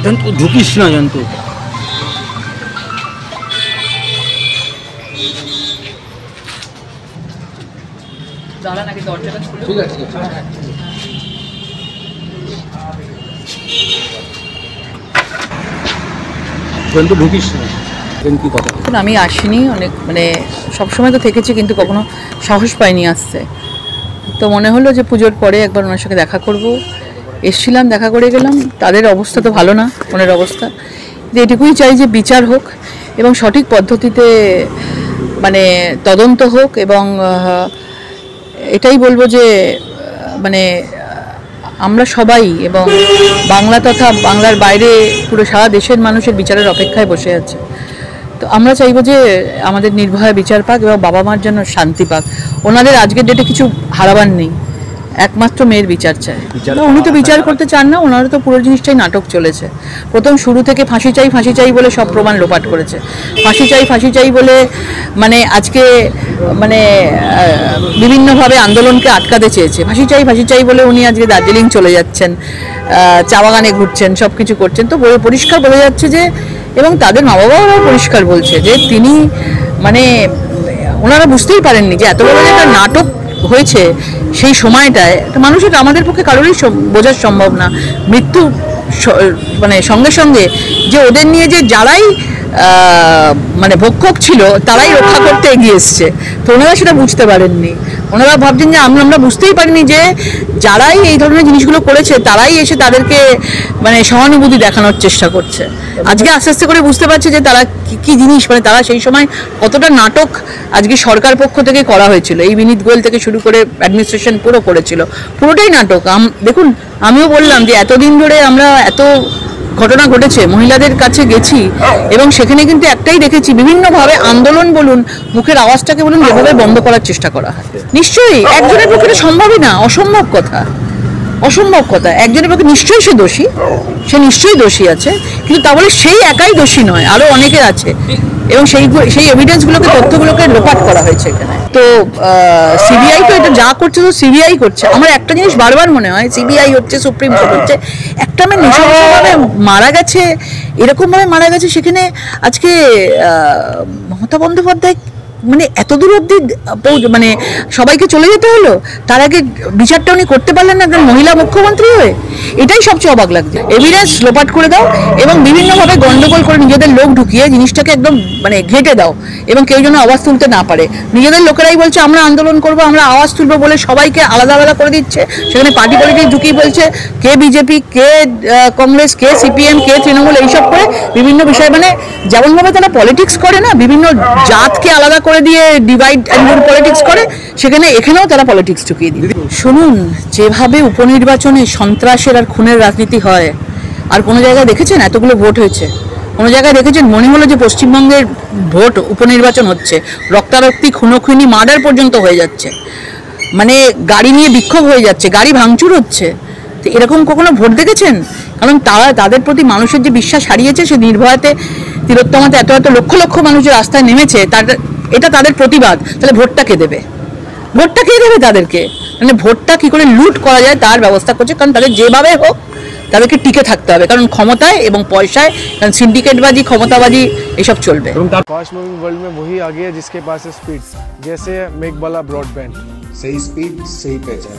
জন্তু ঢুকিস না জন্তু। দাঁড়া নাকি দরজাটা খুলে? ঠিক আছে জন্তু ঢুকিস না। কি কথা? আমি আসিনি অনেক, মানে সবসময় তো থেকেছি, কিন্তু কখনো সাহস পাইনি আসতে। তো মনে হলো যে পুজোর পরে একবার ওনার সঙ্গে দেখা করব। এসছিলাম, দেখা করে গেলাম। তাদের অবস্থা তো ভালো না, ওনার অবস্থা। এটুকুই চাই যে বিচার হোক এবং সঠিক পদ্ধতিতে মানে তদন্ত হোক, এবং এটাই বলবো যে মানে আমরা সবাই এবং বাংলা তথা বাংলার বাইরে পুরো সারা দেশের মানুষের বিচারের অপেক্ষায় বসে আছে। তো আমরা চাইবো যে আমাদের নির্ভয় বিচার পাক এবং বাবা মার জন্য শান্তি পাক। ওনাদের আজকের ডেটে কিছু হারাবার নেই, একমাত্র মেয়ের বিচার চায়। উনি তো বিচার করতে চান না, ওনারও তো পুরো জিনিসটাই নাটক চলেছে। প্রথম শুরু থেকে ফাঁসি চাই বলে সব প্রমাণ লোপাট করেছে। ফাঁসি চাই বলে মানে আজকে মানে বিভিন্নভাবে আন্দোলনকে আটকাতে চেয়েছে। ফাঁসি চাই বলে উনি আজকে দার্জিলিং চলে যাচ্ছেন, চা বাগানে ঘুরছেন, সব কিছু করছেন। তো পরিষ্কার বলে যাচ্ছে যে, এবং তাদের মা বাবারাও পরিষ্কার বলছে যে তিনি মানে ওনারা বুঝতেই পারেননি যে এত বড় একটা নাটক হয়েছে সেই সময়টায়। মানুষের আমাদের পক্ষে কারোরই বোঝা সম্ভব না মৃত্যু মানে সঙ্গে সঙ্গে যে ওদের নিয়ে যে যারাই মানে ভক্ষক ছিল তারাই রক্ষা করতে এগিয়ে এসছে। তো ওনারা সেটা বুঝতে পারেননি। ওনারা ভাবছেন যে আমরা বুঝতেই পারিনি যে যারাই এই ধরনের জিনিসগুলো করেছে তারাই এসে তাদেরকে মানে সহানুভূতি দেখানোর চেষ্টা করছে। আজকে আস্তে আস্তে করে বুঝতে পারছে যে তারা কি জিনিস, মানে তারা সেই সময় কতটা নাটক আজকে সরকার পক্ষ থেকে করা হয়েছিল। এই বিনীত গোয়েল থেকে শুরু করে অ্যাডমিনিস্ট্রেশন পুরো করেছিল, পুরোটাই নাটক। দেখুন, আমিও বললাম যে এতদিন ধরে আমরা এত ঘটনা ঘটেছে, মহিলাদের কাছে গেছি এবং সেখানে কিন্তু একটাই দেখেছি, বিভিন্নভাবে আন্দোলন বলুন, মুখের আওয়াজটাকে বলুন, যেভাবে বন্ধ করার চেষ্টা করা হয়। নিশ্চয়ই একজনের পক্ষে সম্ভবই না, অসম্ভব কথা। একজনের পক্ষে নিশ্চয়ই সে নিশ্চয়ই দোষী আছে, কিন্তু তা বলে সেই একাই দোষী নয়, আরো অনেকে আছে। এবং সেই এভিডেন্সগুলোকে, তথ্যগুলোকে লোপাট করা হয়েছে এখানে। তো সিবিআই তো এটা যা করছে তো সিবিআই করছে। আমার একটা জিনিস বারবার মনে হয়, সিবিআই হচ্ছে, সুপ্রিম কোর্ট হচ্ছে, একটা মেয়ে নৃশংসভাবে মারা গেছে, এরকমভাবে মারা গেছে, সেখানে আজকে মমতা বন্দ্যোপাধ্যায় মানে এত দূর অবধি মানে সবাইকে চলে যেতে হলো, তার আগে বিচারটা উনি করতে পারলেন না একজন মহিলা মুখ্যমন্ত্রী হয়ে। এটাই সবচেয়ে অবাক লাগছে। এভিডেন্স লোপাট করে দাও এবং বিভিন্নভাবে গন্ডগোল করে নিজেদের লোক ঢুকিয়ে জিনিসটাকে একদম মানে ঘেঁটে দাও, এবং কেউ যেন আওয়াজ তুলতে না পারে। নিজেদের লোকেরাই বলছে আমরা আন্দোলন করবো, আমরা আওয়াজ তুলবো বলে সবাইকে আলাদা আলাদা করে দিচ্ছে। সেখানে পার্টি পলিটিক্স ঢুকিয়ে বলছে কে বিজেপি, কে কংগ্রেস, কে সিপিএম, কে তৃণমূল, এইসব করে বিভিন্ন বিষয় মানে যেমনভাবে তারা পলিটিক্স করে না, বিভিন্ন জাতকে আলাদা করে দিয়ে ডিভাইড অ্যান্ড রুল পলিটিক্স করে, সেখানে এখানেও তারা পলিটিক্স ঢুকিয়ে দিবে। শুনুন, যেভাবে উপনির্বাচনে সন্ত্রাসের আর খুনের রাজনীতি হয়, আর কোনো জায়গায় দেখেছেন এতগুলো ভোট হয়েছে? কোনো জায়গায় দেখেছেন মনে হলো যে পশ্চিমবঙ্গের ভোট উপনির্বাচন হচ্ছে? রক্তারক্তি, খুনোখুনি, মার্ডার পর্যন্ত হয়ে যাচ্ছে, মানে গাড়ি নিয়ে বিক্ষোভ হয়ে যাচ্ছে, গাড়ি ভাঙচুর হচ্ছে। তো এরকম কখনো ভোট দেখেছেন? কারণ তাদের প্রতি মানুষের যে বিশ্বাস হারিয়েছে, সে নির্ভয়াতে, তিলোত্তমাতে এত লক্ষ লক্ষ মানুষের রাস্তায় নেমেছে, এটা তাদের প্রতিবাদ। তাহলে ভোটটা কে দেবে? তাদেরকে? মানে ভোটটা কি করে লুট করা যায় তার ব্যবস্থা করছে। কারণ তাদের যেভাবে হোক তাদেরকে টিকে থাকতে হবে, কারণ ক্ষমতায় এবং পয়সায়, কারণ সিন্ডিকেটবাজি, ক্ষমতাবাজি এসব চলবে। फास्ट मूविंग वर्ल्ड में वही आगे है जिसके पास है स्पीड, जैसे मेघबाला ब्रॉडबैंड। सही स्पीड, सही पहचान।